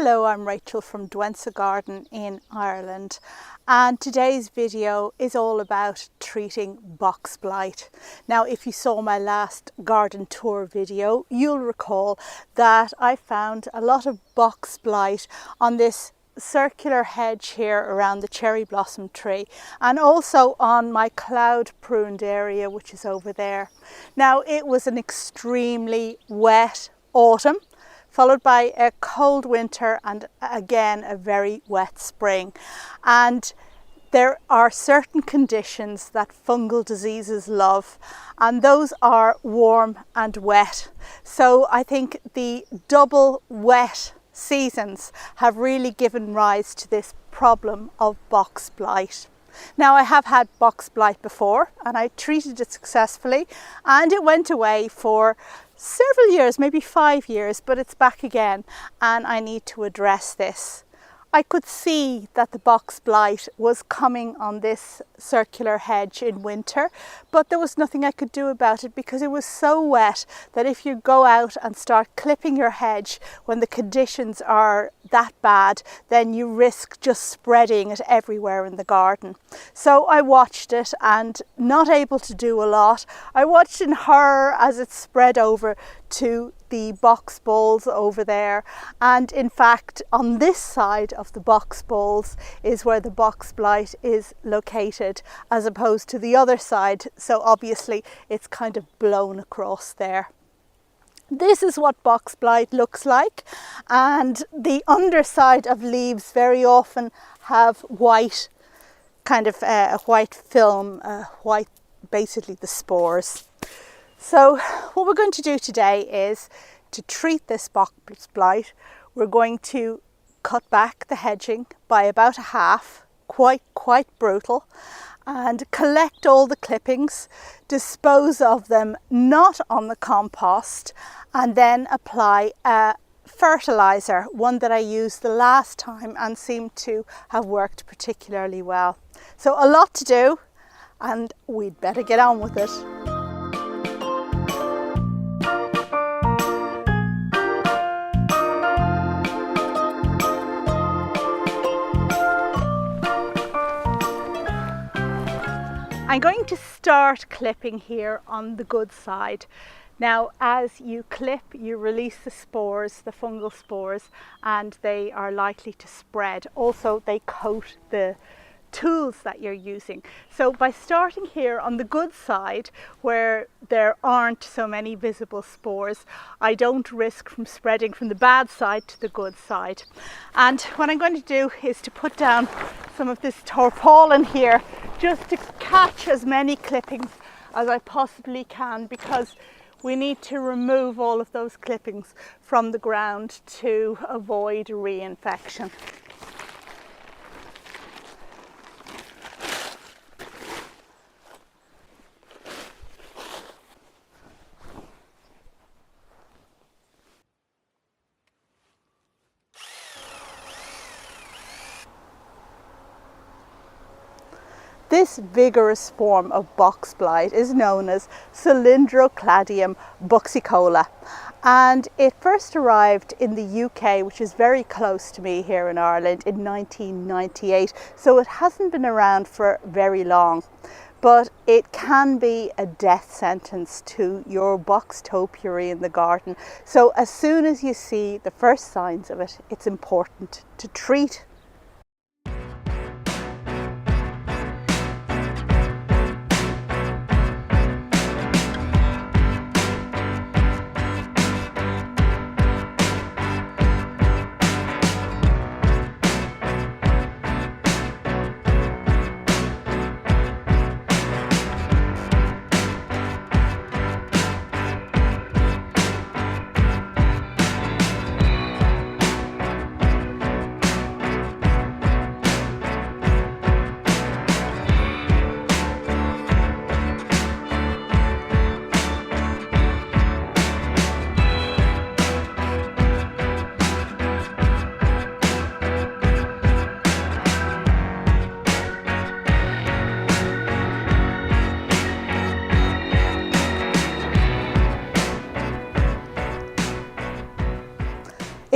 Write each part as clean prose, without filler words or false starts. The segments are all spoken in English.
Hello, I'm Rachel from Douentza Garden in Ireland, and today's video is all about treating box blight. Now, if you saw my last garden tour video, you'll recall that I found a lot of box blight on this circular hedge here around the cherry blossom tree, and also on my cloud pruned area, which is over there. Now, it was an extremely wet autumn, followed by a cold winter and again a very wet spring. And there are certain conditions that fungal diseases love, and those are warm and wet. So I think the double wet seasons have really given rise to this problem of box blight. Now, I have had box blight before and I treated it successfully, and it went away for several years, maybe 5 years, but it's back again and I need to address this. I could see that the box blight was coming on this circular hedge in winter, but there was nothing I could do about it because it was so wet that if you go out and start clipping your hedge when the conditions are that bad, then you risk just spreading it everywhere in the garden. So I watched it and not able to do a lot. I watched in horror as it spread over to the box balls over there, and in fact on this side of the box balls is where the box blight is located, as opposed to the other side, so obviously it's kind of blown across there. This is what box blight looks like, and the underside of leaves very often have white, kind of a white film, white, basically the spores. So what we're going to do today is to treat this box blight. We're going to cut back the hedging by about a half, quite brutal, and collect all the clippings, dispose of them not on the compost, and then apply a fertilizer, one that I used the last time and seemed to have worked particularly well. So a lot to do, and we'd better get on with it. I'm going to start clipping here on the good side. Now, as you clip, you release the spores, the fungal spores, and they are likely to spread. Also, they coat the tools that you're using. So by starting here on the good side, where there aren't so many visible spores, I don't risk from spreading from the bad side to the good side. And what I'm going to do is to put down some of this tarpaulin here, just to catch as many clippings as I possibly can, because we need to remove all of those clippings from the ground to avoid reinfection. This vigorous form of box blight is known as Cylindrocladium buxicola, and it first arrived in the UK, which is very close to me here in Ireland, in 1998, so it hasn't been around for very long. But it can be a death sentence to your box topiary in the garden. So as soon as you see the first signs of it, it's important to treat.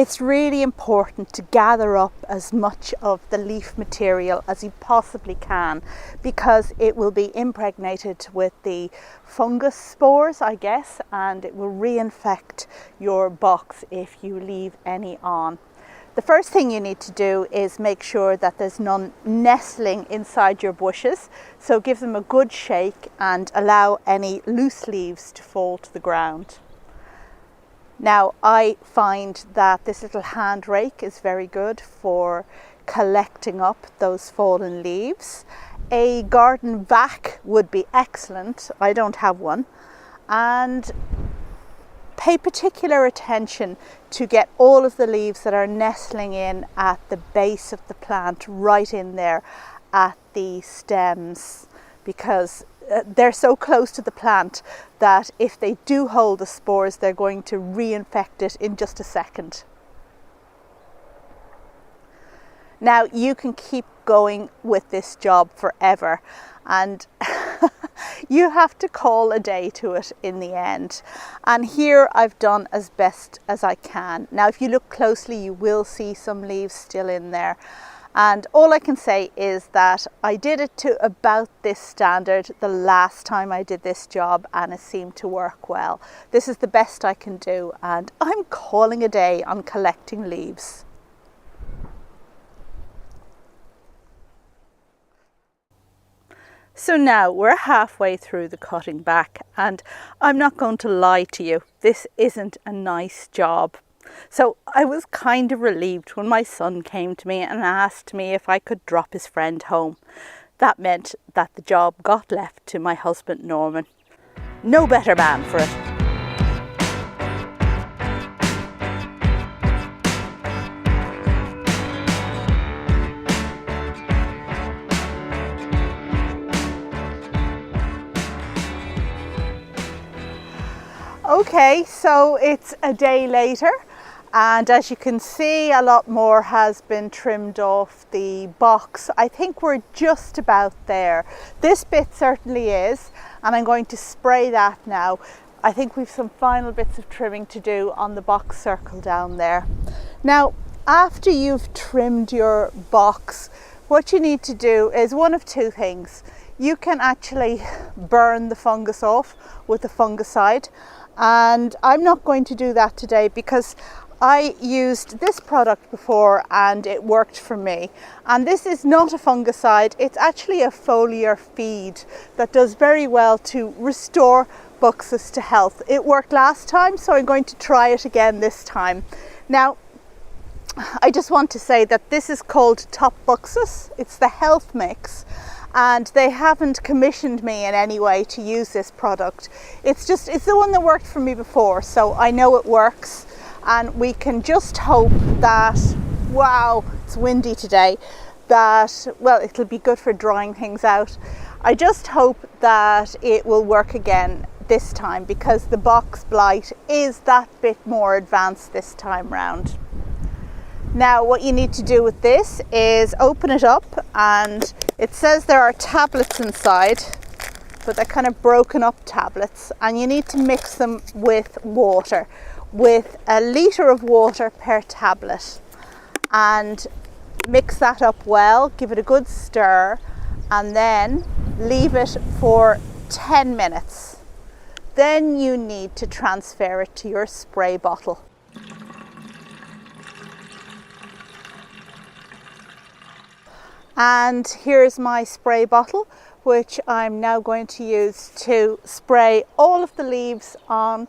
It's really important to gather up as much of the leaf material as you possibly can, because it will be impregnated with the fungus spores, I guess, and it will reinfect your box if you leave any on. The first thing you need to do is make sure that there's none nestling inside your bushes, so give them a good shake and allow any loose leaves to fall to the ground. Now, I find that this little hand rake is very good for collecting up those fallen leaves. A garden vac would be excellent. I don't have one. And pay particular attention to get all of the leaves that are nestling in at the base of the plant, right in there at the stems, because they're so close to the plant that if they do hold the spores, they're going to reinfect it in just a second. Now, you can keep going with this job forever, and you have to call a day to it in the end. And here I've done as best as I can. Now, if you look closely, you will see some leaves still in there. And all I can say is that I did it to about this standard the last time I did this job, and it seemed to work well. This is the best I can do, and I'm calling a day on collecting leaves. So now we're halfway through the cutting back, and I'm not going to lie to you, this isn't a nice job. So I was kind of relieved when my son came to me and asked me if I could drop his friend home. That meant that the job got left to my husband Norman. No better man for it. Okay, so it's a day later, and as you can see, a lot more has been trimmed off the box. I think we're just about there. This bit certainly is, and I'm going to spray that now. I think we've some final bits of trimming to do on the box circle down there. Now, after you've trimmed your box, what you need to do is one of two things. You can actually burn the fungus off with a fungicide, and I'm not going to do that today because I used this product before and it worked for me. And this is not a fungicide, it's actually a foliar feed that does very well to restore buxus to health. It worked last time, so I'm going to try it again this time. Now, I just want to say that this is called Top Buxus. It's the health mix, and they haven't commissioned me in any way to use this product. It's the one that worked for me before, so I know it works, and we can just hope that, wow, it's windy today, that, well, it'll be good for drying things out. I just hope that it will work again this time, because the Box Blight is that bit more advanced this time round. Now, what you need to do with this is open it up, and it says there are tablets inside, but they're kind of broken up tablets, and you need to mix them with water, with 1 litre of water per tablet, and mix that up well, give it a good stir, and then leave it for 10 minutes. Then you need to transfer it to your spray bottle. And here's my spray bottle, which I'm now going to use to spray all of the leaves on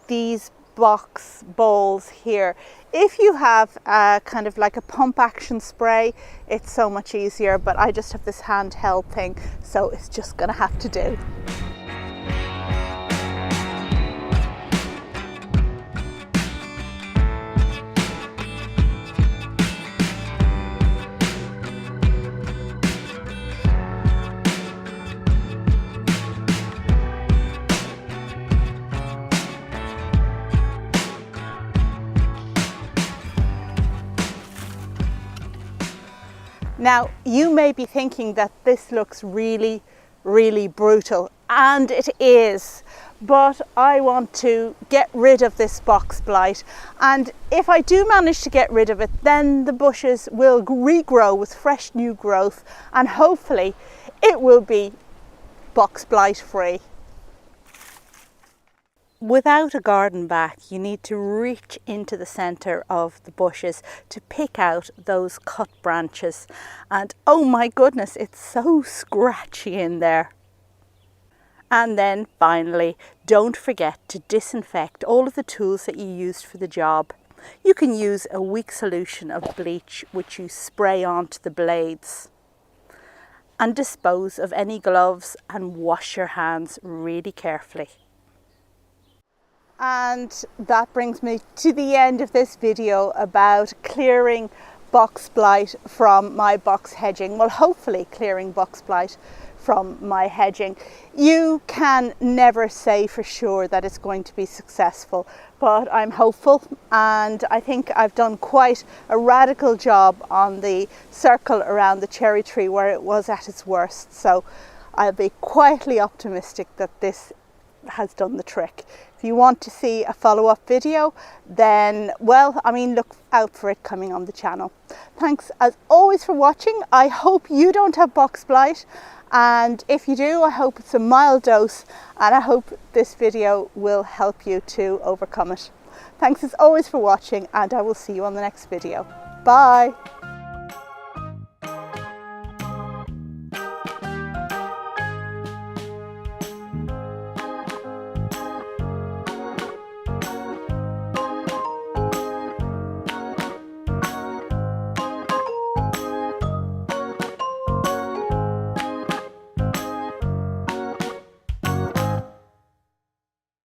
these box bowls here. If you have kind of like a pump action spray, it's so much easier, but I just have this handheld thing, so it's just gonna have to do. Now, you may be thinking that this looks really, really brutal, and it is. But I want to get rid of this box blight, and if I do manage to get rid of it, then the bushes will regrow with fresh new growth, and hopefully it will be box blight free. Without a garden back, you need to reach into the centre of the bushes to pick out those cut branches, and oh my goodness, it's so scratchy in there. And then finally, don't forget to disinfect all of the tools that you used for the job. You can use a weak solution of bleach which you spray onto the blades. And dispose of any gloves and wash your hands really carefully. And that brings me to the end of this video about clearing box blight from my box hedging. Well, hopefully clearing box blight from my hedging. You can never say for sure that it's going to be successful, but I'm hopeful, and I think I've done quite a radical job on the circle around the cherry tree where it was at its worst. So I'll be quietly optimistic that this has done the trick. If you want to see a follow-up video, then, well, I mean, look out for it coming on the channel. Thanks as always for watching. I hope you don't have box blight, and if you do, I hope it's a mild dose, and I hope this video will help you to overcome it. Thanks as always for watching, and I will see you on the next video. Bye.